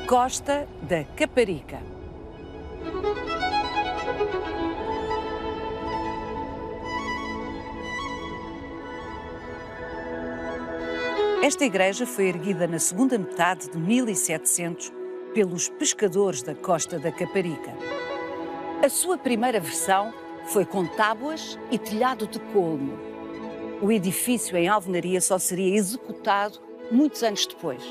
Costa da Caparica. Esta igreja foi erguida na segunda metade de 1700 pelos pescadores da Costa da Caparica. A sua primeira versão foi com tábuas e telhado de colmo. O edifício em alvenaria só seria executado muitos anos depois.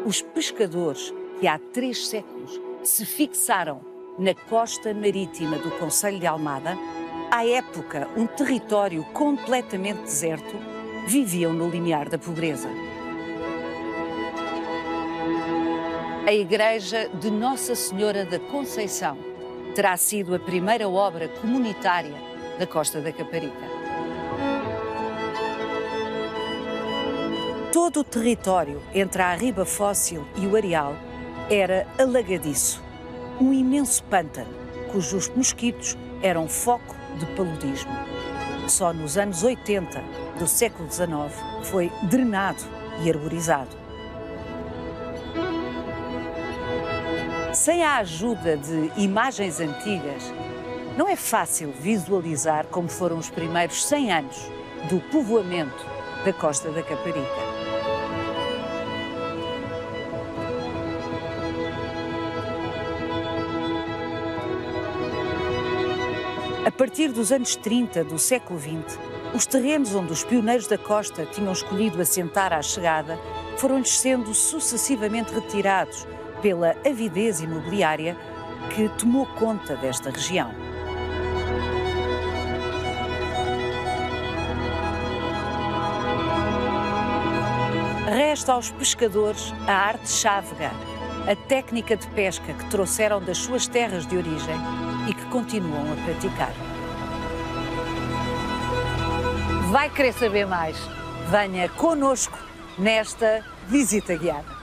Os pescadores que há 3 séculos se fixaram na costa marítima do concelho de Almada, à época um território completamente deserto, viviam no limiar da pobreza. A Igreja de Nossa Senhora da Conceição terá sido a primeira obra comunitária da Costa da Caparica. Todo o território entre a Arriba Fóssil e o Areal era alagadiço, um imenso pântano, cujos mosquitos eram foco de paludismo. Só nos anos 80 do século XIX foi drenado e arborizado. Sem a ajuda de imagens antigas, não é fácil visualizar como foram os primeiros 100 anos do povoamento da Costa da Caparica. A partir dos anos 30 do século XX, os terrenos onde os pioneiros da costa tinham escolhido assentar à chegada foram-lhes sendo sucessivamente retirados pela avidez imobiliária que tomou conta desta região. Resta aos pescadores a arte chávega, a técnica de pesca que trouxeram das suas terras de origem e que continuam a praticar. Vai querer saber mais? Venha connosco nesta visita guiada.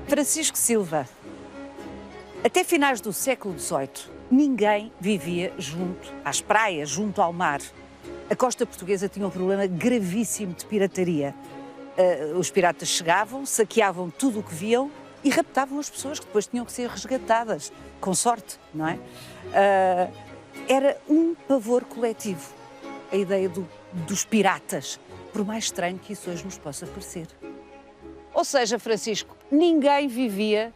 Francisco Silva. Até finais do século XVIII, ninguém vivia junto às praias, junto ao mar. A costa portuguesa tinha um problema gravíssimo de pirataria. Os piratas chegavam, saqueavam tudo o que viam e raptavam as pessoas que depois tinham que ser resgatadas, com sorte, não é? Era um pavor coletivo, a ideia dos piratas, por mais estranho que isso hoje nos possa parecer. Ou seja, Francisco, ninguém vivia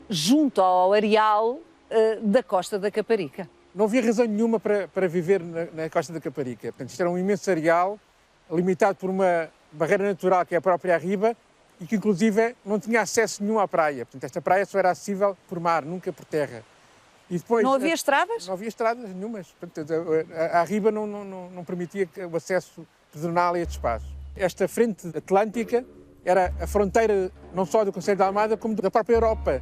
junto ao areal da Costa da Caparica. Não havia razão nenhuma para viver na Costa da Caparica. Portanto, isto era um imenso areal, limitado por uma barreira natural, que é a própria Arriba, e que, inclusive, não tinha acesso nenhum à praia. Portanto, esta praia só era acessível por mar, nunca por terra. E depois, não havia estradas? Não havia estradas nenhumas. Portanto, a Arriba não permitia o acesso pedonal a este espaço. Esta frente atlântica era a fronteira não só do concelho de Almada, como da própria Europa.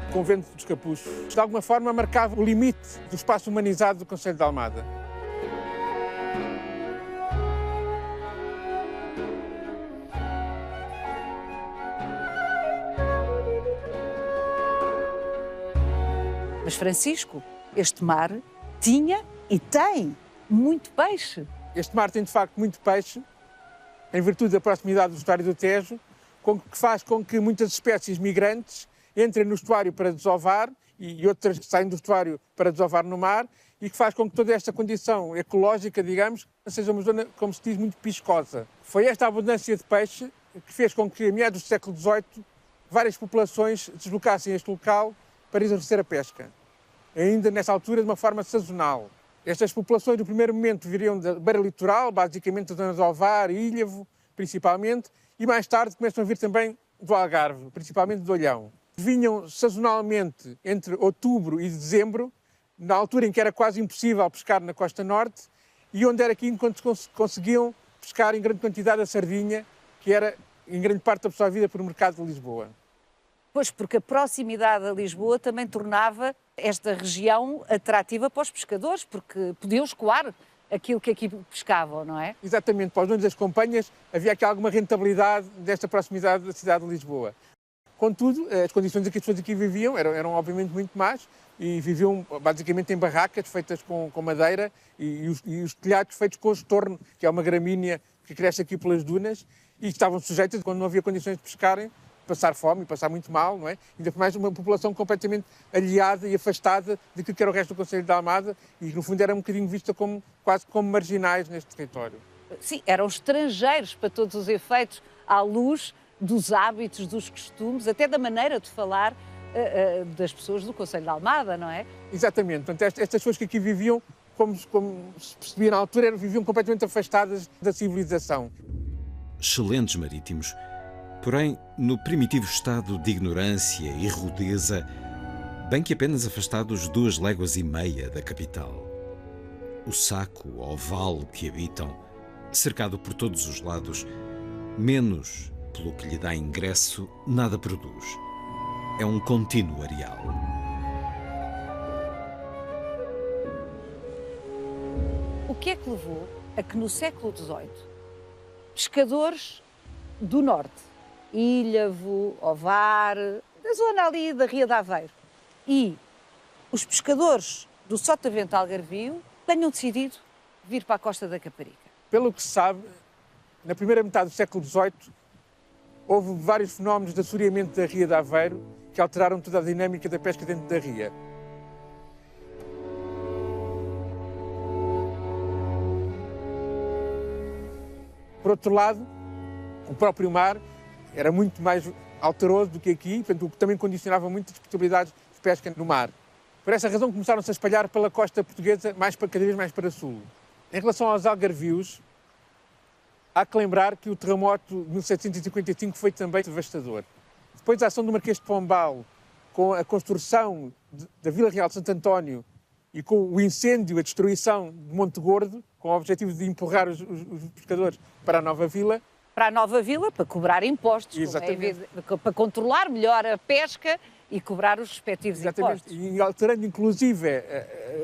O convento dos Capuchos, de alguma forma, marcava o limite do espaço humanizado do concelho de Almada. Mas, Francisco, este mar tinha e tem muito peixe. Este mar tem, de facto, muito peixe, em virtude da proximidade do estuário do Tejo, que faz com que muitas espécies migrantes entrem no estuário para desovar e outras saem do estuário para desovar no mar, e que faz com que toda esta condição ecológica, digamos, seja uma zona, como se diz, muito piscosa. Foi esta abundância de peixe que fez com que, a meados do século XVIII, várias populações deslocassem este local para exercer a pesca, ainda nessa altura de uma forma sazonal. Estas populações, no primeiro momento, viriam da beira litoral, basicamente da zona de Ovar, Ilhavo, principalmente, e mais tarde começam a vir também do Algarve, principalmente do Olhão. Vinham sazonalmente entre outubro e dezembro, na altura em que era quase impossível pescar na costa norte, e onde era aqui enquanto conseguiam pescar em grande quantidade a sardinha, que era em grande parte absorvida pelo mercado de Lisboa. Pois, porque a proximidade a Lisboa também tornava esta região atrativa para os pescadores, porque podiam escoar aquilo que aqui pescavam, não é? Exatamente, para os donos das companhias havia aqui alguma rentabilidade desta proximidade da cidade de Lisboa. Contudo, as condições em que as pessoas aqui viviam eram obviamente muito más e viviam basicamente em barracas feitas com madeira e os telhados feitos com estorno, que é uma gramínea que cresce aqui pelas dunas, e estavam sujeitas, quando não havia condições de pescarem, passar fome e passar muito mal, não é? Ainda por mais uma população completamente aliada e afastada daquilo que era o resto do Concelho de Almada e que no fundo era um bocadinho vista quase como marginais neste território. Sim, eram estrangeiros para todos os efeitos, à luz dos hábitos, dos costumes, até da maneira de falar das pessoas do Concelho de Almada, não é? Exatamente. Portanto, estas pessoas que aqui viviam, como se percebia na altura, viviam completamente afastadas da civilização. Excelentes marítimos, porém, no primitivo estado de ignorância e rudeza, bem que apenas afastados 2,5 léguas da capital. O saco ou vale que habitam, cercado por todos os lados, menos pelo que lhe dá ingresso, nada produz. É um contínuo areal. O que é que levou a que no século XVIII pescadores do norte, Ilhavo, Ovar, da zona ali da Ria de Aveiro, e os pescadores do Sotavento Algarvio tenham decidido vir para a costa da Caparica? Pelo que se sabe, na primeira metade do século XVIII, houve vários fenómenos de assoreamento da Ria de Aveiro que alteraram toda a dinâmica da pesca dentro da ria. Por outro lado, o próprio mar era muito mais alteroso do que aqui, portanto, o que também condicionava muito as possibilidades de pesca no mar. Por essa razão começaram-se a espalhar pela costa portuguesa cada vez mais para sul. Em relação aos algarvios, há que lembrar que o terremoto de 1755 foi também devastador. Depois da ação do Marquês de Pombal, com a construção da Vila Real de Santo António e com o incêndio, a destruição de Monte Gordo, com o objetivo de empurrar os pescadores para a nova vila. Para a nova vila, para cobrar impostos, para controlar melhor a pesca e cobrar os respectivos impostos. E alterando inclusive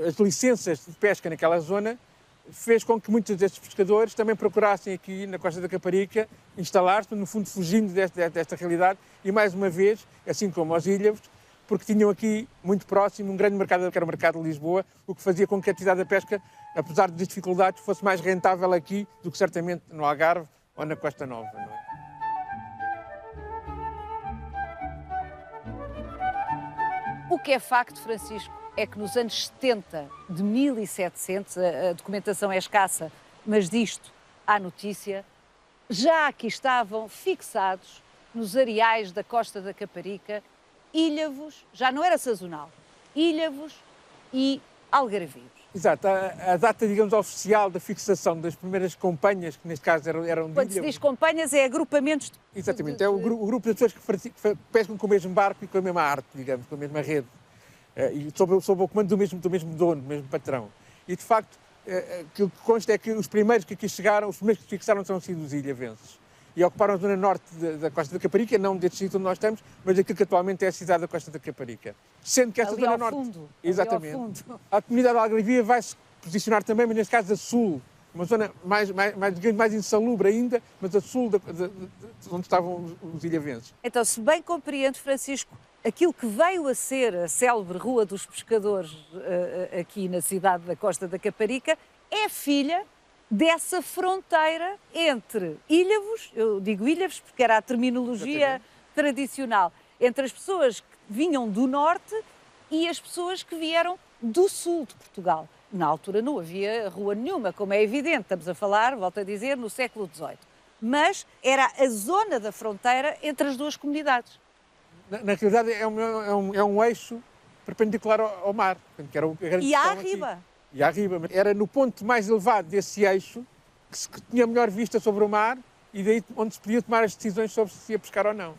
as licenças de pesca naquela zona, fez com que muitos destes pescadores também procurassem aqui na costa da Caparica instalar-se, no fundo fugindo desta realidade e mais uma vez, assim como aos Ilhavos, porque tinham aqui muito próximo um grande mercado, que era o mercado de Lisboa, o que fazia com que a atividade da pesca, apesar das dificuldades, fosse mais rentável aqui do que certamente no Algarve ou na Costa Nova, não é? O que é facto, Francisco, é que nos anos 70 de 1700, a documentação é escassa, mas disto há notícia, já aqui estavam fixados nos areais da costa da Caparica ilhavos, já não era sazonal, ilhavos e algarvios. Exato, a data, digamos, oficial da fixação das primeiras companhias, que neste caso eram de Quando se diz companhias, é agrupamentos de... Exatamente, é o grupo de pessoas que pescam com o mesmo barco e com a mesma arte, digamos, com a mesma rede. E sob o comando do mesmo dono, do mesmo patrão. E, de facto, aquilo que consta é que os primeiros que aqui chegaram, os primeiros que fixaram são sido os ilhavenses. E ocuparam a zona norte da Costa da Caparica, não deste sítio onde nós estamos, mas daquilo que atualmente é a cidade da Costa da Caparica. Sendo que esta ali zona ao norte... Fundo, exatamente. Ali ao fundo. A comunidade algarvia vai se posicionar também, mas neste caso a sul, uma zona mais insalubre ainda, mas a sul de onde estavam os ilhavenses. Então, se bem compreendo, Francisco, aquilo que veio a ser a célebre Rua dos Pescadores aqui na cidade da Costa da Caparica é filha dessa fronteira entre ilhavos, eu digo ilhavos porque era a terminologia tradicional, entre as pessoas que vinham do norte e as pessoas que vieram do sul de Portugal. Na altura não havia rua nenhuma, como é evidente, estamos a falar, volto a dizer, no século XVIII. Mas era a zona da fronteira entre as duas comunidades. Na realidade é um eixo perpendicular ao mar. Portanto, que era a grande E questão à riba. aqui. E à riba. Era no ponto mais elevado desse eixo que se tinha melhor vista sobre o mar e daí onde se podia tomar as decisões sobre se ia pescar ou não.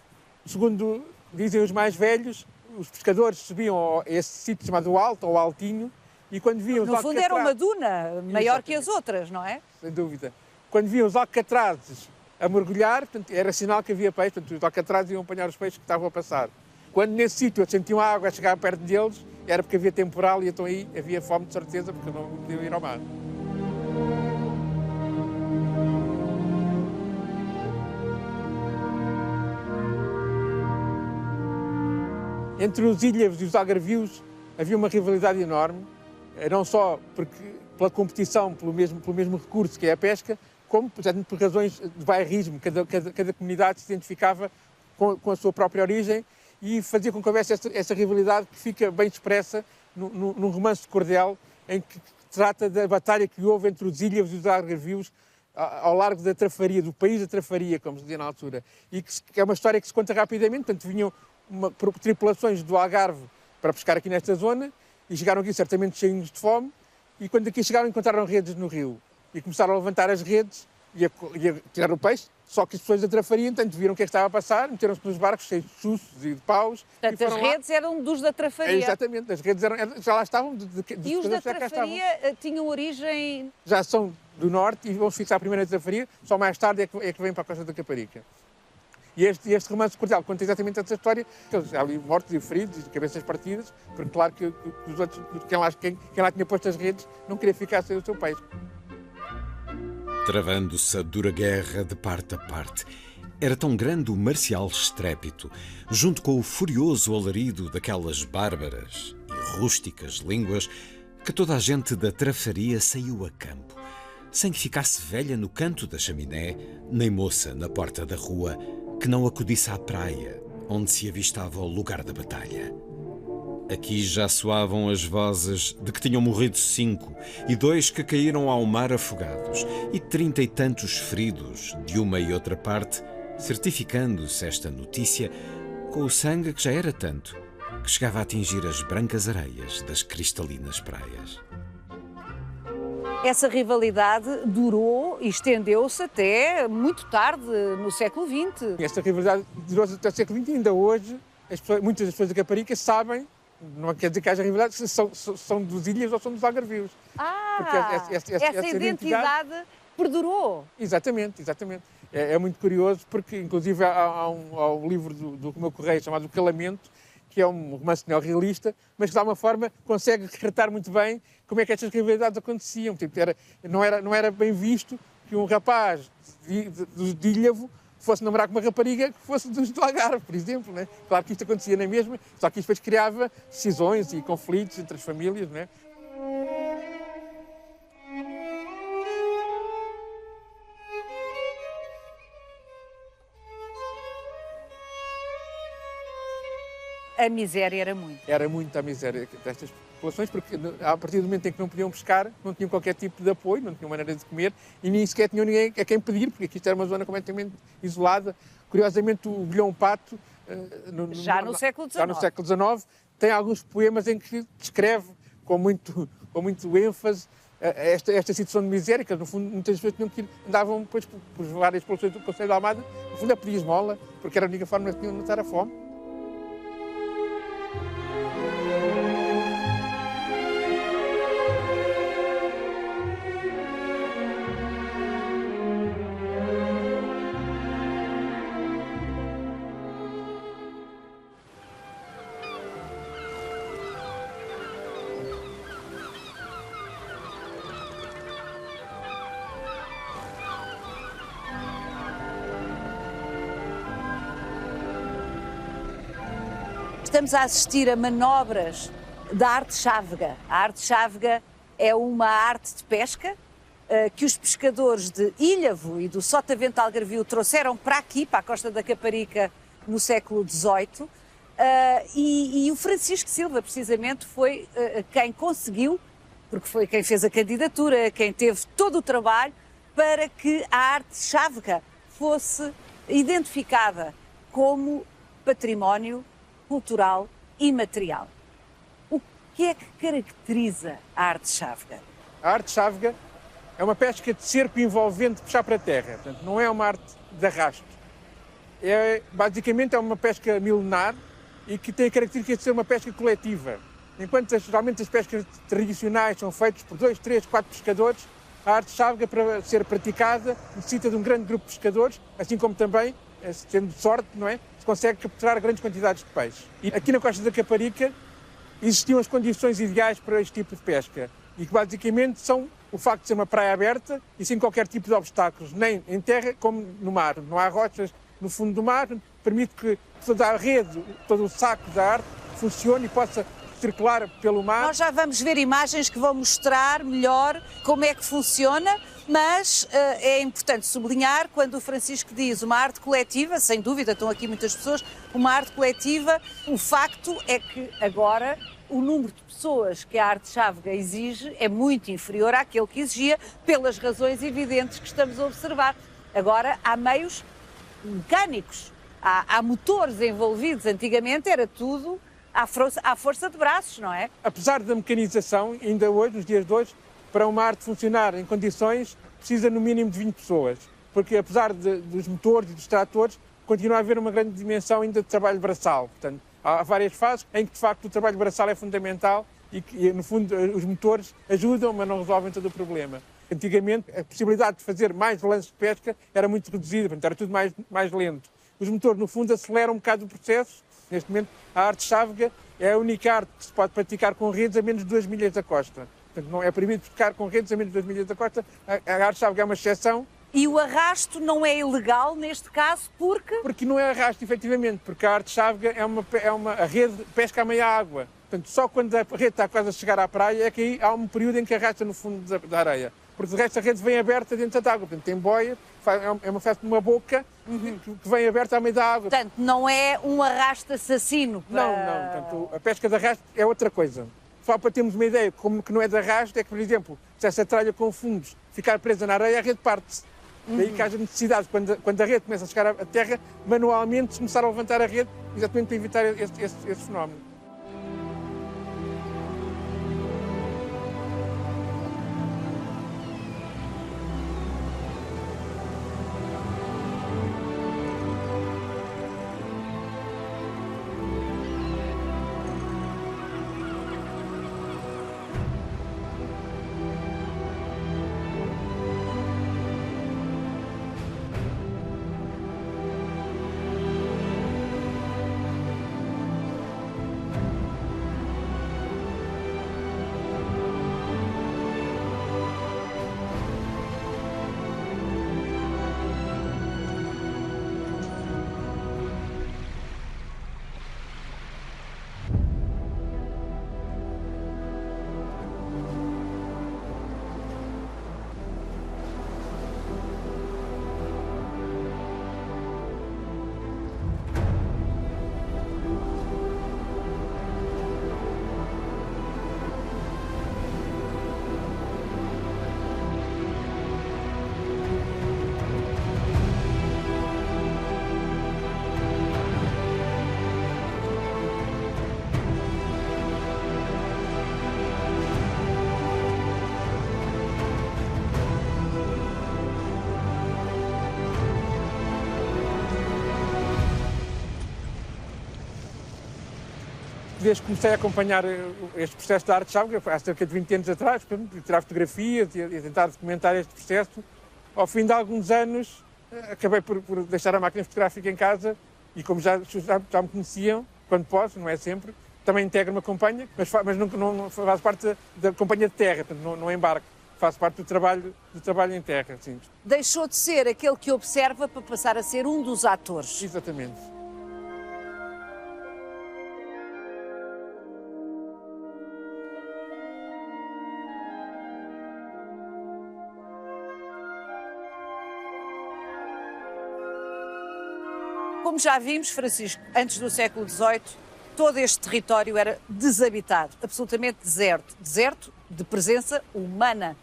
Segundo dizem os mais velhos, os pescadores subiam a esse sítio chamado Alto, ou Altinho, e quando viam os No fundo era uma alcatrazes... duna maior que as outras, não é? Sem dúvida. Quando viam os alcatrazes a mergulhar, portanto, era sinal que havia peixe, portanto, os alcatrazes iam apanhar os peixes que estavam a passar. Quando nesse sítio eles sentiam a água a chegar perto deles, era porque havia temporal e então aí havia fome de certeza, porque não podiam ir ao mar. Entre os ilhavos e os algarvios havia uma rivalidade enorme, não só pela competição pelo mesmo recurso que é a pesca, como por razões de bairrismo. Cada comunidade se identificava com a sua própria origem e fazia com que houvesse essa rivalidade que fica bem expressa num romance de cordel, em que trata da batalha que houve entre os ilhavos e os algarvios ao largo da Trafaria, do país da Trafaria, como se dizia na altura. E que é uma história que se conta rapidamente, portanto vinham tripulações do Algarve para pescar aqui nesta zona e chegaram aqui certamente cheios de fome e quando aqui chegaram encontraram redes no rio e começaram a levantar as redes e a tirar o peixe, só que as pessoas da Trafaria, entanto, viram o que é que estava a passar, meteram-se nos barcos cheios de chuços e de paus. Portanto, as redes eram dos da Trafaria. Exatamente, as redes já lá estavam. E os da Trafaria tinham origem... Já são do norte e vão fixar a primeira Trafaria, só mais tarde é que vêm para a costa da Caparica. E este romance de cordel conta exatamente essa história, que eles já ali mortos e feridos e cabeças partidas, porque claro que os outros, quem lá tinha posto as redes, não queria ficar sem o seu peixe. Travando-se a dura guerra de parte a parte, era tão grande o marcial estrépito, junto com o furioso alarido daquelas bárbaras e rústicas línguas, que toda a gente da Trafaria saiu a campo, sem que ficasse velha no canto da chaminé, nem moça na porta da rua, que não acudisse à praia, onde se avistava o lugar da batalha. Aqui já soavam as vozes de que tinham morrido 5 e 2 que caíram ao mar afogados e 30 e tantos feridos de uma e outra parte, certificando-se esta notícia com o sangue que já era tanto que chegava a atingir as brancas areias das cristalinas praias. Essa rivalidade durou e estendeu-se até muito tarde, no século XX. Esta rivalidade durou até o século XX e ainda hoje muitas das pessoas da Caparica sabem, não quer dizer que haja rivalidade, se são dos ilhas ou são dos algarvios. Essa identidade perdurou. Exatamente. É muito curioso porque, inclusive, há um livro do Romeu Correia chamado O Calamento, que é um romance neorrealista, mas que de alguma forma consegue retratar muito bem como é que estas rivalidades aconteciam. Tipo, não era bem visto que um rapaz de Ilhavo fosse namorar com uma rapariga que fosse do Algarve, por exemplo. Né? Claro que isto acontecia na mesma, só que isto depois criava cisões e conflitos entre as famílias. Né? A miséria era muito. Era muita a miséria destas populações, porque a partir do momento em que não podiam pescar, não tinham qualquer tipo de apoio, não tinham maneira de comer e nem sequer tinham ninguém a quem pedir, porque aqui era uma zona completamente isolada. Curiosamente, o Bilhão Pato, já no século XIX, tem alguns poemas em que descreve com muito ênfase esta situação de miséria, que no fundo muitas vezes andavam depois por várias populações do Conselho de Almada, no fundo a pedir esmola, porque era a única forma que tinham de matar a fome. Estamos a assistir a manobras da arte chávega. A arte chávega é uma arte de pesca que os pescadores de Ilhavo e do Sotavento Algarvio trouxeram para aqui, para a costa da Caparica, no século XVIII. E o Francisco Silva, precisamente, foi quem conseguiu porque foi quem fez a candidatura, quem teve todo o trabalho para que a arte chávega fosse identificada como património cultural imaterial. O que é que caracteriza a arte chávega? A arte chávega é uma pesca de cerco envolvente de puxar para a terra, portanto, não é uma arte de arrasto. Basicamente é uma pesca milenar e que tem a característica de ser uma pesca coletiva. Enquanto geralmente as pescas tradicionais são feitas por 2, 3, 4 pescadores, a arte chávega, para ser praticada, necessita de um grande grupo de pescadores, assim como também, tendo sorte, não é? Se consegue capturar grandes quantidades de peixe. E aqui na Costa da Caparica existiam as condições ideais para este tipo de pesca e que basicamente são o facto de ser uma praia aberta e sem qualquer tipo de obstáculos, nem em terra como no mar. Não há rochas no fundo do mar, permite que toda a rede, todo o saco da arte funcione e possa circular pelo mar. Nós já vamos ver imagens que vão mostrar melhor como é que funciona, mas é importante sublinhar quando o Francisco diz uma arte coletiva, sem dúvida, estão aqui muitas pessoas, uma arte coletiva, o facto é que agora o número de pessoas que a arte chávega exige é muito inferior àquele que exigia, pelas razões evidentes que estamos a observar. Agora há meios mecânicos, há motores envolvidos, antigamente era tudo à força de braços, não é? Apesar da mecanização, ainda hoje, nos dias de hoje, para uma arte funcionar em condições, precisa no mínimo de 20 pessoas. Porque apesar dos motores e dos tratores, continua a haver uma grande dimensão ainda de trabalho braçal. Portanto, há várias fases em que, de facto, o trabalho braçal é fundamental e que, no fundo, os motores ajudam, mas não resolvem todo o problema. Antigamente, a possibilidade de fazer mais lances de pesca era muito reduzida, portanto, era tudo mais lento. Os motores, no fundo, aceleram um bocado o processo. Neste momento, a arte chávega é a única arte que se pode praticar com redes a menos de 2 milhas da costa. Portanto, não é proibido pescar com redes a menos de 2 milhas da costa. A arte chávega é uma exceção. E o arrasto não é ilegal neste caso porque? Porque não é arrasto, efetivamente, porque a arte chávega a rede pesca a meia água. Portanto, só quando a rede está quase a chegar à praia é que aí há um período em que arrasta no fundo da areia. Porque de resto a rede vem aberta dentro da água, portanto tem boia, é uma festa de uma boca que vem aberta ao meio da água. Portanto, não é um arrasto assassino? Para... Não. Portanto, a pesca de arrasto é outra coisa. Só para termos uma ideia, como que não é de arrasto, é que, por exemplo, se essa tralha com fundos ficar presa na areia, a rede parte-se. Daí que haja necessidade, quando a rede começa a chegar à terra, manualmente se começar a levantar a rede, exatamente para evitar esse fenómeno. Desde que comecei a acompanhar este processo da arte chávega, há cerca de 20 anos atrás, tirar fotografias e tentar documentar este processo, ao fim de alguns anos acabei por deixar a máquina fotográfica em casa e como já me conheciam, quando posso, não é sempre, também integro uma companhia, mas não faço parte da companhia de terra, portanto não embarco, faço parte do trabalho em terra. Sim. Deixou de ser aquele que observa para passar a ser um dos atores. Exatamente. Como já vimos, Francisco, antes do século XVIII, todo este território era desabitado, absolutamente deserto. Deserto de presença humana.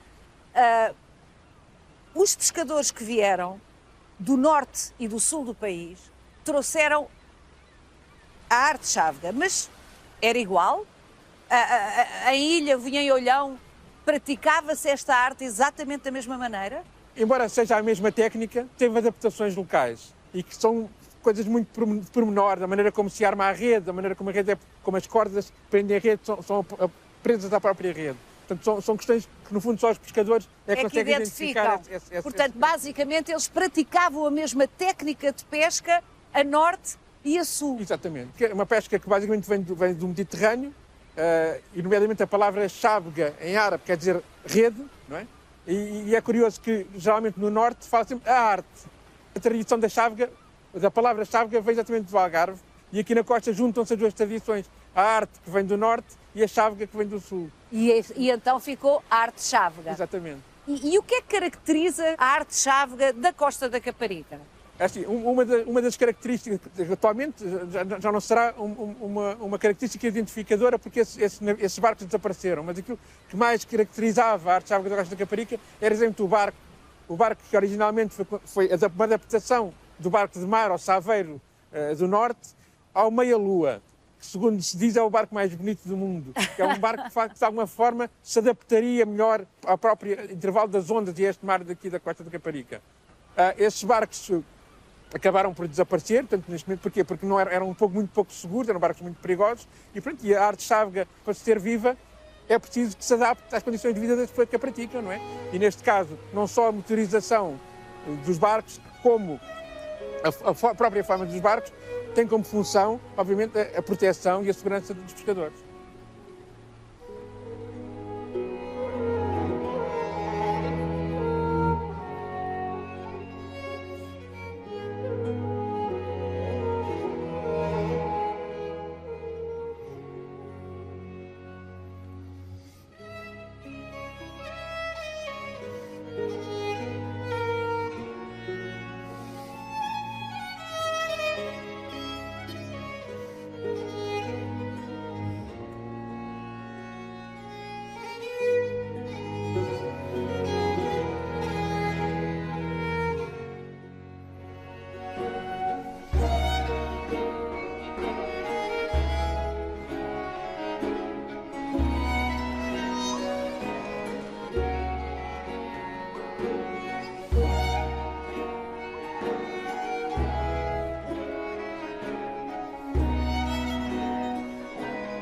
Os pescadores que vieram do norte e do sul do país trouxeram a arte chávega, mas era igual? Em Ilha, vinha em Olhão, praticava-se esta arte exatamente da mesma maneira? Embora seja a mesma técnica, teve adaptações locais e que são coisas muito pormenores, da maneira como se arma a rede, da maneira como a rede como as cordas que prendem a rede são presas à própria rede. Portanto, são questões que, no fundo, só os pescadores é que conseguem identificar. Portanto, basicamente, eles praticavam a mesma técnica de pesca a norte e a sul. Exatamente. É uma pesca que basicamente vem do Mediterrâneo, e nomeadamente a palavra chávega em árabe quer dizer rede, não é? E é curioso que, geralmente, no norte fala sempre a arte. A tradição da chávega, da palavra chávega, vem exatamente do Algarve, e aqui na costa juntam-se as duas tradições. A arte que vem do norte e a chávega que vem do sul. E então ficou a arte chávega. Exatamente. E o que é que caracteriza a arte chávega da Costa da Caparica? Assim, uma das características, atualmente, já não será uma característica identificadora, porque esses barcos desapareceram, mas aquilo que mais caracterizava a arte chávega da Costa da Caparica era, por exemplo, o barco que originalmente foi uma adaptação do barco de mar ao Saveiro do Norte ao Meia-Lua, que, segundo se diz, é o barco mais bonito do mundo, que é um barco que, de alguma forma, se adaptaria melhor ao próprio intervalo das ondas e este mar daqui da Costa da Caparica. Esses barcos acabaram por desaparecer, portanto, neste momento, porquê? Porque não eram muito pouco seguros, eram barcos muito perigosos, e a arte chávega, para ser viva, é preciso que se adapte às condições de vida das pessoas que a praticam, não é? E neste caso, não só a motorização dos barcos, como a própria forma dos barcos, tem como função, obviamente, a proteção e a segurança dos pescadores.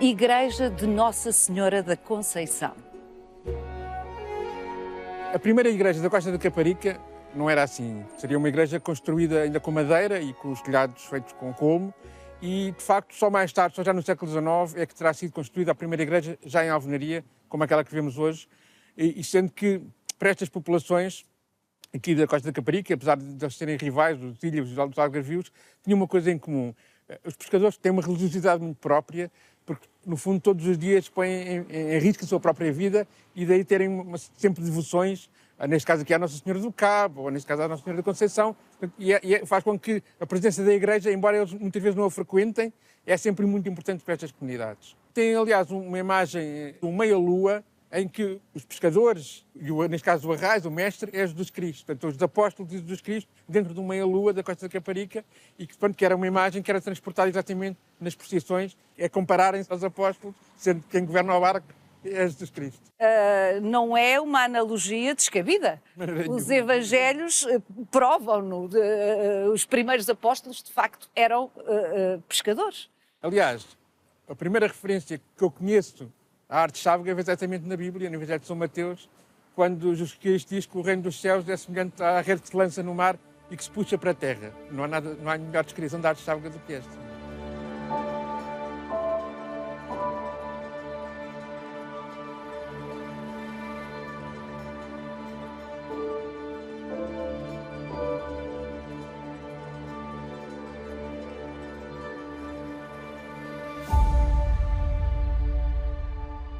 Igreja de Nossa Senhora da Conceição. A primeira igreja da Costa da Caparica não era assim. Seria uma igreja construída ainda com madeira e com os telhados feitos com colmo. E, de facto, só mais tarde, só já no século XIX, é que terá sido construída a primeira igreja já em alvenaria, como aquela que vemos hoje. E sendo que, para estas populações aqui da Costa da Caparica, apesar de eles serem rivais, os ilhas e os algarvios, tinham uma coisa em comum. Os pescadores têm uma religiosidade muito própria, porque, no fundo, todos os dias põem em risco a sua própria vida e daí terem sempre devoções, neste caso aqui à Nossa Senhora do Cabo, ou neste caso à Nossa Senhora da Conceição, e faz com que a presença da igreja, embora eles muitas vezes não a frequentem, é sempre muito importante para estas comunidades. Tem, aliás, uma imagem de uma meia-lua, em que os pescadores, e neste caso o arraiz, o mestre, é Jesus Cristo. Portanto, os apóstolos de Jesus Cristo dentro de uma meia-lua da Costa da Caparica e que era uma imagem que era transportada exatamente nas procissões, é compararem-se aos apóstolos, sendo que quem governa o barco é Jesus Cristo. Não é uma analogia descabida. Os evangelhos provam-no. Os primeiros apóstolos, de facto, eram pescadores. Aliás, a primeira referência que eu conheço à arte chávega é exatamente na Bíblia, no Evangelho de São Mateus, quando Jesus Cristo diz que o reino dos céus é semelhante à rede que se lança no mar e que se puxa para a terra. Não há melhor descrição da arte chávega do que esta.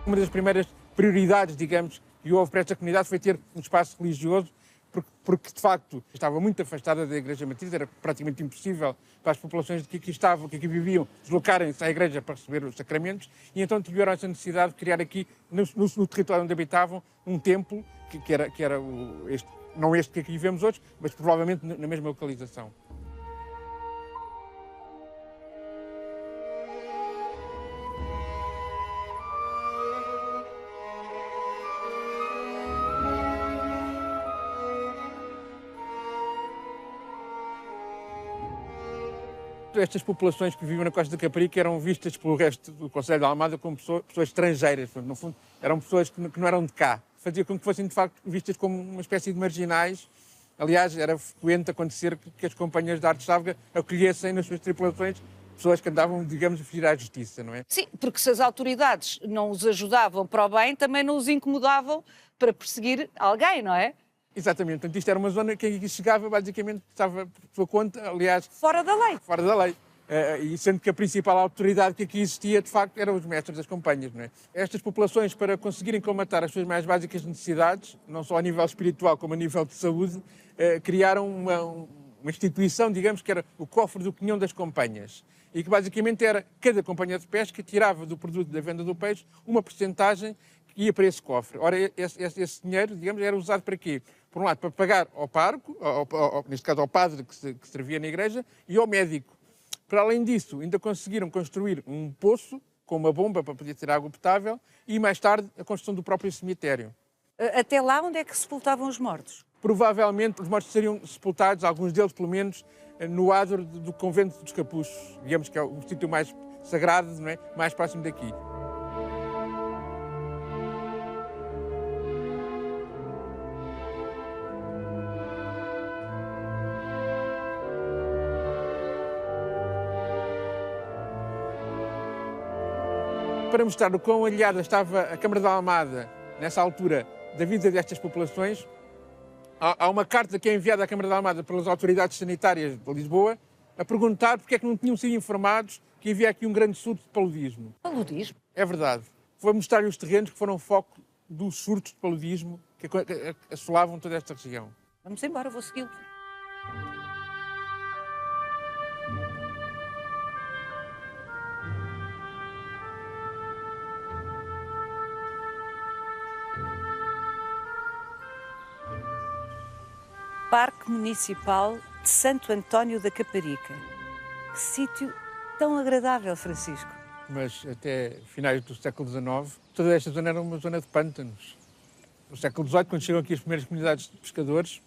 Uma das primeiras prioridades, digamos, que houve para esta comunidade foi ter um espaço religioso, porque porque de facto estava muito afastada da Igreja Matriz, era praticamente impossível para as populações que aqui estavam, que aqui viviam, deslocarem-se à Igreja para receber os sacramentos, e então tiveram essa necessidade de criar aqui, no território onde habitavam, um templo, que era não este que aqui vemos hoje, mas provavelmente na mesma localização. Estas populações que viviam na Costa da Caparica eram vistas pelo resto do Conselho de Almada como pessoas estrangeiras. Portanto, no fundo, eram pessoas que não eram de cá. Fazia com que fossem, de facto, vistas como uma espécie de marginais. Aliás, era frequente acontecer que as companhias de arte sávega acolhessem nas suas tripulações pessoas que andavam, digamos, a fugir à justiça, não é? Sim, porque se as autoridades não os ajudavam para o bem, também não os incomodavam para perseguir alguém, não é? Exatamente. Portanto, isto era uma zona que aqui chegava, basicamente, estava por sua conta, aliás... Fora da lei. Fora da lei. E sendo que a principal autoridade que aqui existia, de facto, eram os mestres das companhias, não é? Estas populações, para conseguirem colmatar as suas mais básicas necessidades, não só a nível espiritual como a nível de saúde, criaram uma instituição, digamos, que era o cofre do quinhão das companhias. E que basicamente era, cada companhia de pesca tirava do produto da venda do peixe uma percentagem que ia para esse cofre. Ora, esse dinheiro, digamos, era usado para quê? Por um lado, para pagar ao pároco, neste caso ao padre que servia na igreja, e ao médico. Para além disso, ainda conseguiram construir um poço com uma bomba para poder ter água potável e, mais tarde, a construção do próprio cemitério. Até lá, onde é que sepultavam os mortos? Provavelmente os mortos seriam sepultados, alguns deles pelo menos, no adro do convento dos Capuchos, digamos que é o sítio mais sagrado, não é? Mais próximo daqui. Para mostrar o quão aliada estava a Câmara da Almada, nessa altura, da vida destas populações, há uma carta que é enviada à Câmara da Almada pelas autoridades sanitárias de Lisboa a perguntar porque é que não tinham sido informados que havia aqui um grande surto de paludismo. Paludismo? É verdade. Foi mostrar-lhe os terrenos que foram foco dos surtos de paludismo que assolavam toda esta região. Vamos embora, vou segui-lo. Parque Municipal de Santo António da Caparica. Que sítio tão agradável, Francisco. Mas até finais do século XIX, toda esta zona era uma zona de pântanos. No século XVIII, quando chegam aqui as primeiras comunidades de pescadores,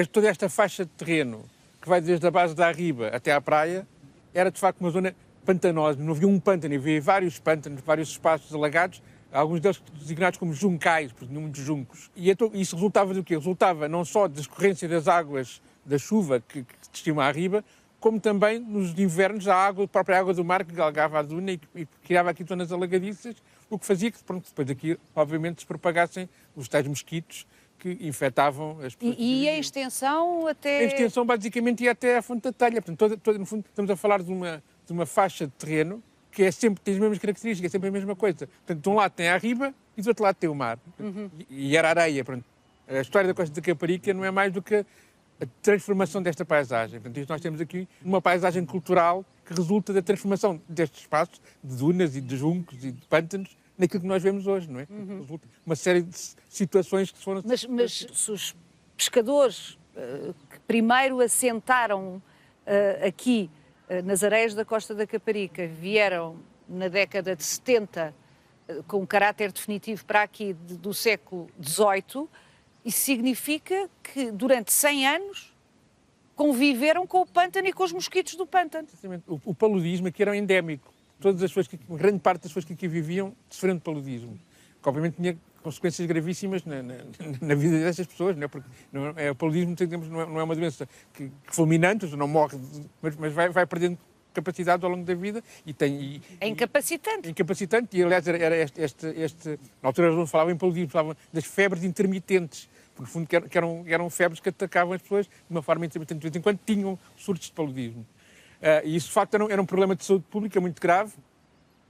toda esta faixa de terreno, que vai desde a base da Arriba até à praia, era de facto uma zona pantanosa. Não havia um pântano, havia vários pântanos, vários espaços alagados, alguns deles designados como juncais, porque tinham muitos juncos. E então, isso resultava do quê? Resultava não só da escorrência das águas da chuva que desciam à riba, como também nos invernos a própria água do mar que galgava a duna e criava aqui zonas alagadiças, o que fazia que depois daqui, obviamente, se propagassem os tais mosquitos que infectavam as pessoas. E a extensão até... A extensão basicamente ia até à Fonte da Telha. Portanto, no fundo, estamos a falar de uma faixa de terreno que tem as mesmas características, é sempre a mesma coisa. Portanto, de um lado tem a riba e do outro lado tem o mar. E era areia. Pronto. A história da Costa da Caparica não é mais do que a transformação desta paisagem. Portanto, nós temos aqui uma paisagem cultural que resulta da transformação destes espaços de dunas e de juncos e de pântanos naquilo que nós vemos hoje, não é? Resulta uma série de situações que se foram... Mas se os pescadores que primeiro assentaram aqui nas areias da Costa da Caparica vieram na década de 70 com um caráter definitivo para aqui do século XVIII, isso significa que durante 100 anos conviveram com o pântano e com os mosquitos do pântano. O paludismo aqui era endémico. Todas as pessoas, grande parte das pessoas que aqui viviam sofrendo de paludismo, que obviamente tinha consequências gravíssimas na vida dessas pessoas, não é? Porque o paludismo, digamos, não é uma doença que fulminante, não morre, mas vai perdendo capacidade ao longo da vida e tem... É incapacitante. Incapacitante, e aliás era na altura eles não falavam em paludismo, falavam das febres intermitentes, porque no fundo que eram febres que atacavam as pessoas de uma forma intermitente, de vez em quando tinham surtos de paludismo. E isso de facto era um problema de saúde pública muito grave,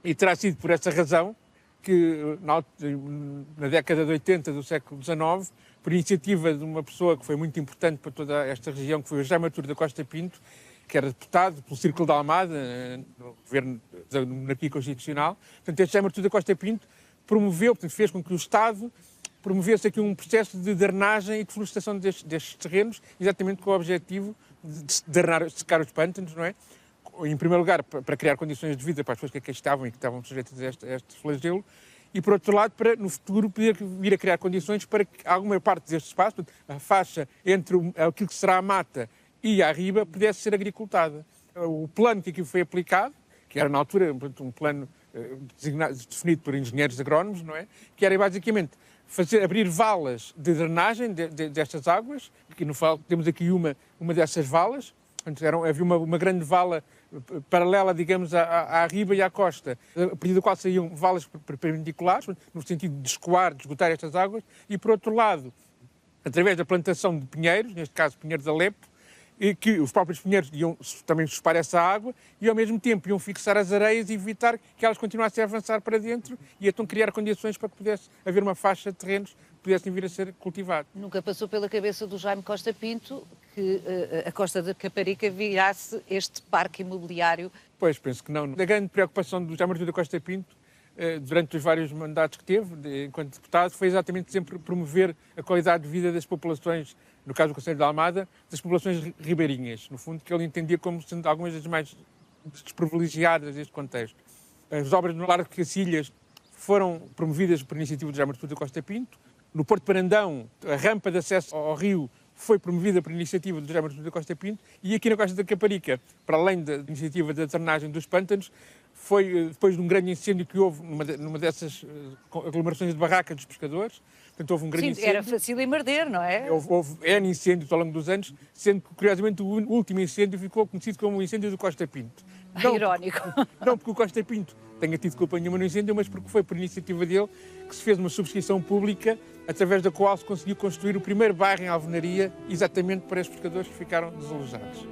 e terá sido por essa razão que na década de 80 do século XIX, por iniciativa de uma pessoa que foi muito importante para toda esta região, que foi o José Artur da Costa Pinto, que era deputado pelo Círculo da Almada, no governo da monarquia constitucional. Portanto, este José Artur da Costa Pinto promoveu, portanto, fez com que o Estado promovesse aqui um processo de drenagem e de florestação destes terrenos, exatamente com o objetivo de secar os pântanos, não é? Em primeiro lugar, para criar condições de vida para as pessoas que aqui estavam e que estavam sujeitas a este flagelo, e, por outro lado, para, no futuro, poder vir a criar condições para que alguma parte deste espaço, a faixa entre aquilo que será a mata e a riba, pudesse ser agricultada. O plano que aqui foi aplicado, que era, na altura, um plano definido por engenheiros agrónomos, não é? Que era, basicamente, abrir valas de drenagem destas águas. Aqui no Fal temos aqui uma dessas valas. Havia uma grande vala paralela, digamos, à riba e à costa, a partir da qual saíam valas perpendiculares, no sentido de esgotar estas águas, e, por outro lado, através da plantação de pinheiros, neste caso pinheiros de Alepo, e que os próprios pinheiros iam também chupar essa água e, ao mesmo tempo, iam fixar as areias e evitar que elas continuassem a avançar para dentro e então criar condições para que pudesse haver uma faixa de terrenos que pudessem vir a ser cultivados. Nunca passou pela cabeça do Jaime Costa Pinto que a Costa da Caparica virasse este parque imobiliário? Pois, penso que não. A grande preocupação do Jaime Artur da Costa Pinto, durante os vários mandatos que teve, enquanto deputado, foi exatamente sempre promover a qualidade de vida das populações, no caso do Conselho de Almada, das populações ribeirinhas, no fundo, que ele entendia como sendo algumas das mais desprivilegiadas deste contexto. As obras no Largo de Cacilhas foram promovidas por iniciativa do Jaime Artur da Costa Pinto. No Porto de Parandão, a rampa de acesso ao rio foi promovida por iniciativa do Jaime Artur da Costa Pinto, e aqui na Costa da Caparica, para além da iniciativa da drenagem dos pântanos, foi depois de um grande incêndio que houve numa dessas aglomerações de barracas dos pescadores. Portanto, houve um grande incêndio. Era fácil em arder, não é? Houve N incêndios ao longo dos anos, sendo que, curiosamente, o último incêndio ficou conhecido como o incêndio do Costa Pinto. Irónico. Não porque o Costa Pinto tenha tido culpa nenhuma no incêndio, mas porque foi por iniciativa dele que se fez uma subscrição pública através da qual se conseguiu construir o primeiro bairro em Alvenaria, exatamente para estes pescadores que ficaram desalojados.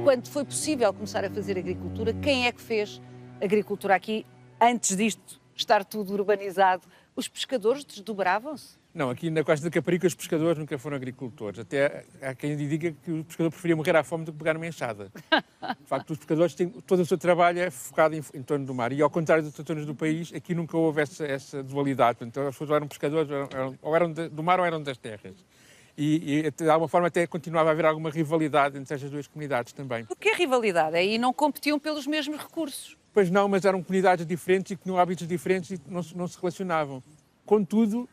Quando foi possível começar a fazer agricultura, quem é que fez agricultura aqui, antes disto estar tudo urbanizado? Os pescadores desdobravam-se? Não, aqui na Costa da Caparica os pescadores nunca foram agricultores. Até há quem diga que o pescador preferia morrer à fome do que pegar uma enxada. De facto, os pescadores têm todo o seu trabalho é focado em torno do mar. E ao contrário das outras zonas do país, aqui nunca houve essa dualidade. Então, as pessoas eram pescadores, ou eram do mar ou eram das terras. E de alguma forma até continuava a haver alguma rivalidade entre estas duas comunidades também. Por que a rivalidade? Aí não competiam pelos mesmos recursos? Pois não, mas eram comunidades diferentes e que tinham hábitos diferentes e não se relacionavam. Contudo,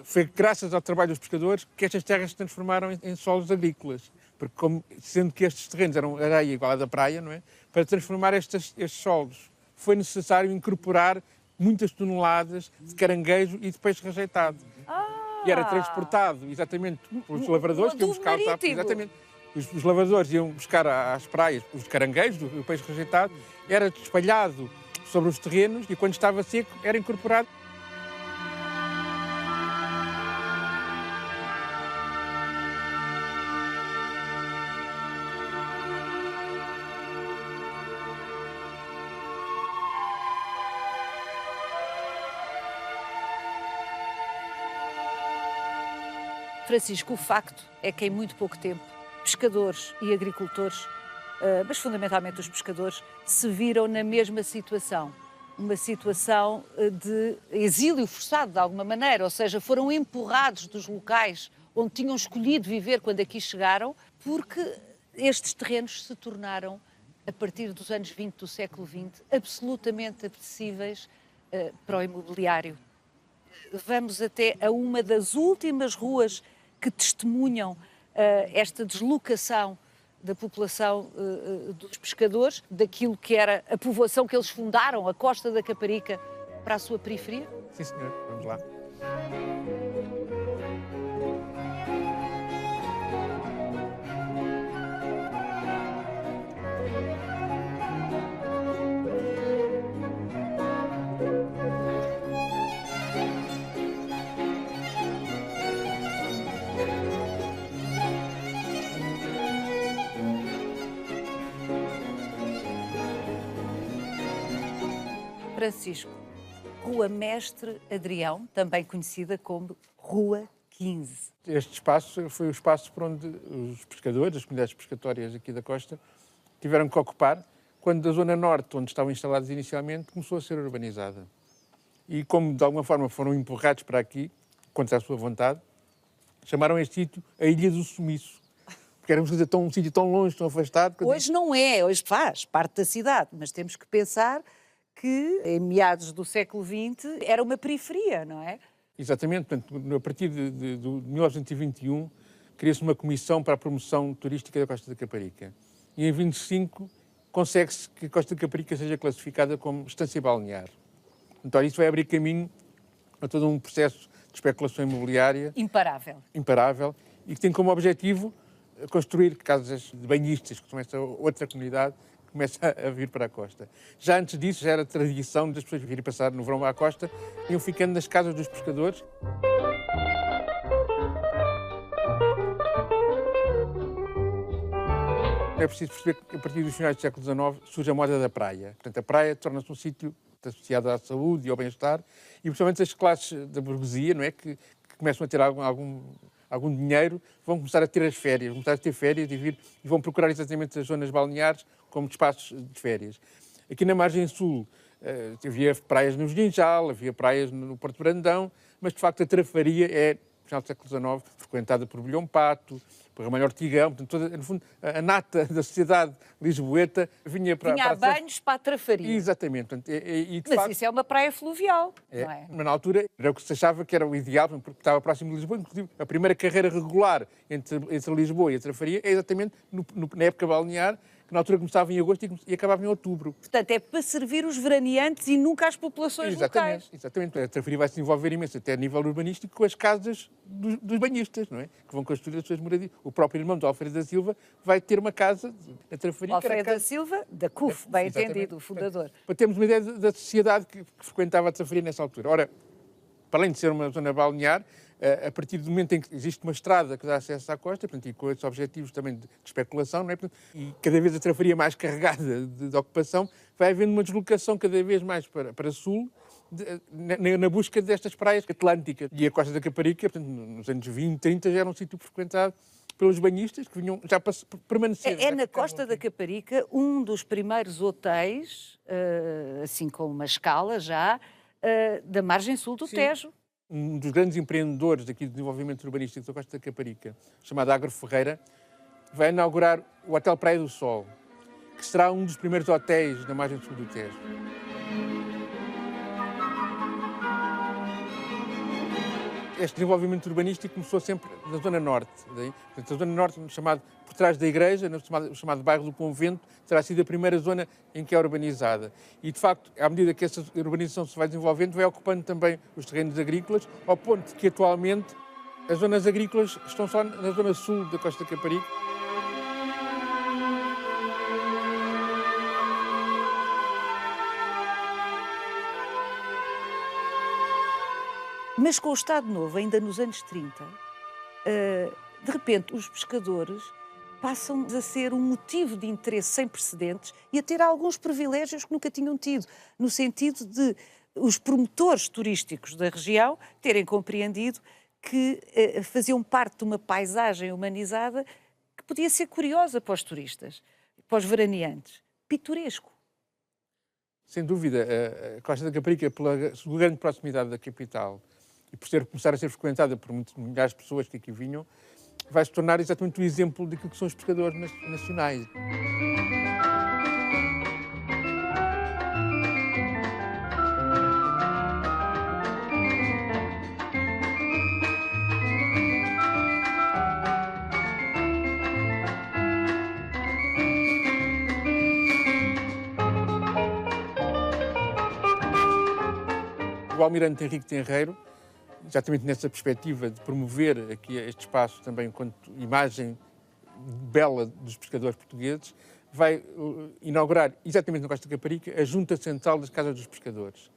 foi graças ao trabalho dos pescadores que estas terras se transformaram em solos agrícolas. Porque, sendo que estes terrenos eram areia igual à da praia, não é? Para transformar estes solos foi necessário incorporar muitas toneladas de caranguejo e de peixe rejeitado. E era transportado exatamente pelos lavradores que iam buscar. Exatamente. Os lavradores iam buscar às praias os caranguejos, o peixe rejeitado, era espalhado sobre os terrenos e quando estava seco era incorporado. Francisco, o facto é que em muito pouco tempo pescadores e agricultores, mas fundamentalmente os pescadores, se viram na mesma situação. Uma situação de exílio forçado, de alguma maneira, ou seja, foram empurrados dos locais onde tinham escolhido viver quando aqui chegaram, porque estes terrenos se tornaram, a partir dos anos 20 do século XX, absolutamente apetecíveis para o imobiliário. Vamos até a uma das últimas ruas que testemunham esta deslocação da população dos pescadores, daquilo que era a povoação que eles fundaram, a Costa da Caparica, para a sua periferia? Sim, senhor. Vamos lá. Francisco, Rua Mestre Adrião, também conhecida como Rua 15. Este espaço foi o espaço por onde os pescadores, as comunidades pescatórias aqui da costa, tiveram que ocupar quando a zona norte, onde estavam instalados inicialmente, começou a ser urbanizada. E como de alguma forma foram empurrados para aqui, contra a sua vontade, chamaram este sítio a Ilha do Sumiço. Porque era um sítio tão longe, tão afastado. Hoje não é, hoje faz parte da cidade, mas temos que pensar que em meados do século XX era uma periferia, não é? Exatamente, portanto, a partir de 1921 cria-se uma comissão para a promoção turística da Costa da Caparica. E em 25 consegue-se que a Costa da Caparica seja classificada como estância balnear. Então isso vai abrir caminho a todo um processo de especulação imobiliária imparável e que tem como objetivo construir casas de banhistas, que são essa outra comunidade que começa a vir para a costa. Já antes disso, já era tradição das pessoas virem passar no verão à costa, iam ficando nas casas dos pescadores. É preciso perceber que a partir dos finais do século XIX surge a moda da praia. Portanto, a praia torna-se um sítio associado à saúde e ao bem-estar e, principalmente, as classes da burguesia, não é, que começam a ter algum dinheiro, vão começar a ter as férias, vão começar a ter férias e vão procurar exatamente as zonas balneares como espaços de férias. Aqui na margem sul havia praias no Ginjal, havia praias no Porto Brandão, mas, de facto, a Trafaria é, no final do século XIX, frequentada por Bolhão Pato, por Ramalho Ortigão, portanto, no fundo, a nata da sociedade lisboeta vinha para... Vinha a banhos para a Trafaria. Exatamente. Portanto, mas facto, isso é uma praia fluvial, não é? Mas na altura era o que se achava que era o ideal, porque estava próximo de Lisboa. Inclusive, a primeira carreira regular entre Lisboa e a Trafaria é exatamente na época balnear, que na altura começava em agosto e acabava em outubro. Portanto, é para servir os veraneantes e nunca as populações locais. Exatamente. A Trafaria vai se desenvolver imenso, até a nível urbanístico, com as casas dos banhistas, não é? Que vão construir as suas moradias. O próprio irmão de Alfredo da Silva vai ter uma casa na Trafaria. Alfredo da Silva, da CUF, bem entendido, o fundador. Para termos uma ideia da sociedade que frequentava a Trafaria nessa altura. Ora, para além de ser uma zona balnear, a partir do momento em que existe uma estrada que dá acesso à costa, portanto, e com esses objetivos também de especulação, não é? E cada vez a Trafaria mais carregada de ocupação, vai havendo uma deslocação cada vez mais para sul, na busca destas praias atlânticas. E a Costa da Caparica, portanto, nos anos 20, 30, já era um sítio frequentado pelos banhistas que vinham já para permanecer. É na Costa da Caparica um dos primeiros hotéis, assim com uma escala já, da margem sul do Tejo. Um dos grandes empreendedores aqui do desenvolvimento urbanístico da Costa da Caparica, chamado Agro Ferreira, vai inaugurar o Hotel Praia do Sol, que será um dos primeiros hotéis na margem sul do Tejo. Este desenvolvimento urbanístico começou sempre na Zona Norte. Portanto, a Zona Norte, por trás da igreja, chamado bairro do Convento, terá sido a primeira zona em que é urbanizada. E, de facto, à medida que essa urbanização se vai desenvolvendo, vai ocupando também os terrenos agrícolas, ao ponto que, atualmente, as zonas agrícolas estão só na zona sul da Costa da Caparica. Mas com o Estado Novo, ainda nos anos 30, de repente os pescadores passam a ser um motivo de interesse sem precedentes e a ter alguns privilégios que nunca tinham tido, no sentido de os promotores turísticos da região terem compreendido que faziam parte de uma paisagem humanizada que podia ser curiosa para os turistas, para os veraneantes, pitoresco. Sem dúvida, a Costa da Caparica, pela sua grande proximidade da capital, e por começar a ser frequentada por milhares de pessoas que aqui vinham, vai se tornar exatamente o exemplo daquilo que são os pescadores nacionais. O almirante Henrique Tenreiro, exatamente nessa perspectiva de promover aqui este espaço também enquanto imagem bela dos pescadores portugueses, vai inaugurar, exatamente na Costa da Caparica, a Junta Central das Casas dos Pescadores,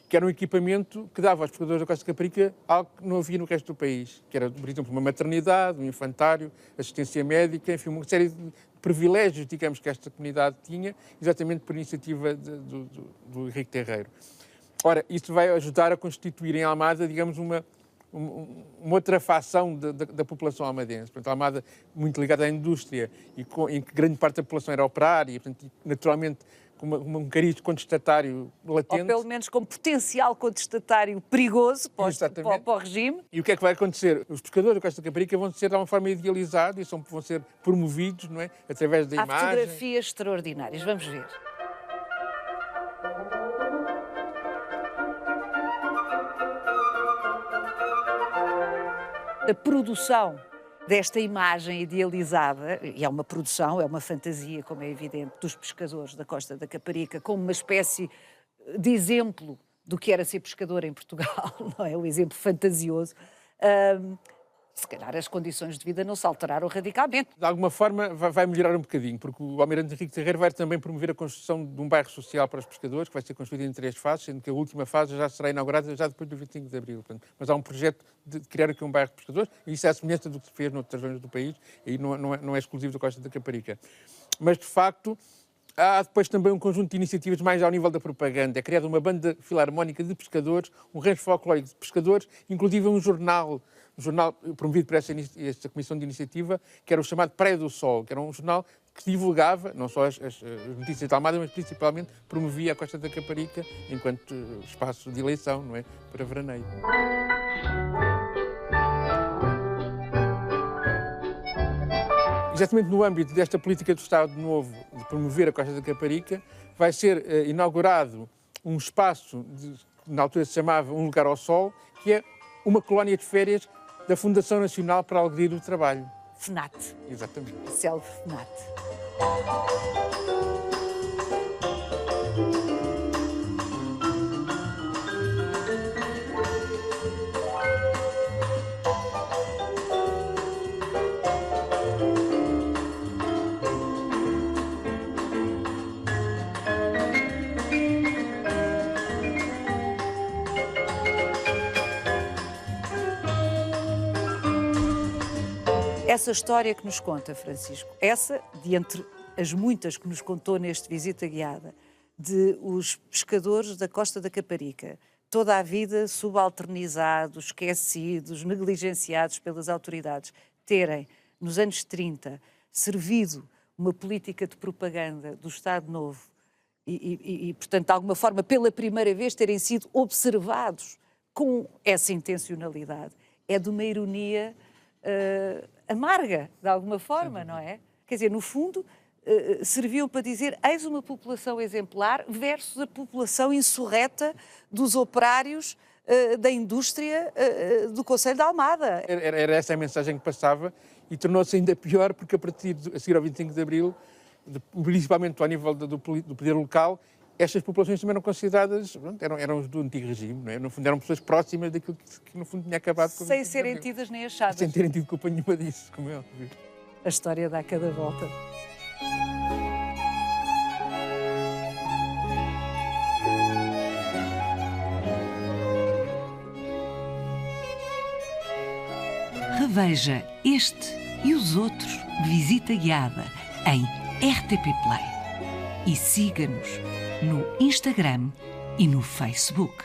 que era um equipamento que dava aos pescadores da Costa da Caparica algo que não havia no resto do país, que era, por exemplo, uma maternidade, um infantário, assistência médica, enfim, uma série privilégios, digamos, que esta comunidade tinha, exatamente por iniciativa do Henrique Terreiro. Ora, isso vai ajudar a constituir em Almada, digamos, uma outra facção da população almadense. Portanto, a Almada, muito ligada à indústria, em que grande parte da população era operária, e, portanto, naturalmente, com um cariz contestatário latente. Ou pelo menos com potencial contestatário perigoso para o regime. E o que é que vai acontecer? Os pescadores da Costa da Caparica vão ser de alguma forma idealizados e vão ser promovidos, não é? Através da Há imagem. fotografias extraordinárias, vamos ver. A produção desta imagem idealizada, e é uma produção, é uma fantasia, como é evidente, dos pescadores da Costa da Caparica, como uma espécie de exemplo do que era ser pescador em Portugal, não é? Um exemplo fantasioso. Se calhar as condições de vida não se alteraram radicalmente. De alguma forma vai melhorar um bocadinho, porque o Almirante Henrique Terreiro vai também promover a construção de um bairro social para os pescadores, que vai ser construído em 3 fases, sendo que a última fase já será inaugurada já depois do 25 de Abril. Mas há um projeto de criar aqui um bairro de pescadores, e isso é a semelhança do que se fez noutras zonas do país, e não é exclusivo da Costa da Caparica. Mas, de facto, há depois também um conjunto de iniciativas mais ao nível da propaganda. É criada uma banda filarmónica de pescadores, um rancho folclórico de pescadores, inclusive um jornal promovido por esta comissão de iniciativa, que era o chamado Praia do Sol, que era um jornal que divulgava não só as notícias da Almada, mas principalmente promovia a Costa da Caparica enquanto espaço de eleição, não é? Para veraneio. Exatamente no âmbito desta política do Estado Novo de promover a Costa da Caparica, vai ser inaugurado um espaço que na altura se chamava Um Lugar ao Sol, que é uma colónia de férias da Fundação Nacional para a Alegria do Trabalho. FNAT. Exatamente. Célebre FNAT. Essa história que nos conta, Francisco, essa, de entre as muitas que nos contou neste Visita Guiada, de os pescadores da Costa da Caparica, toda a vida subalternizados, esquecidos, negligenciados pelas autoridades, terem, nos anos 30, servido uma política de propaganda do Estado Novo e, portanto, de alguma forma, pela primeira vez, terem sido observados com essa intencionalidade, é de uma ironia amarga, de alguma forma, não é? Quer dizer, no fundo, serviu para dizer eis uma população exemplar versus a população insurreta dos operários da indústria do Concelho de Almada. Era essa a mensagem que passava e tornou-se ainda pior porque a seguir ao 25 de Abril, principalmente ao nível do poder local, estas populações também eram consideradas, eram os do antigo regime, não é? No fundo eram pessoas próximas daquilo que no fundo tinha acabado. Sem serem tidas nem achadas. Sem terem tido culpa nenhuma disso, como é óbvio. A história dá cada volta. Reveja este e os outros Visita Guiada em RTP Play e siga-nos no Instagram e no Facebook.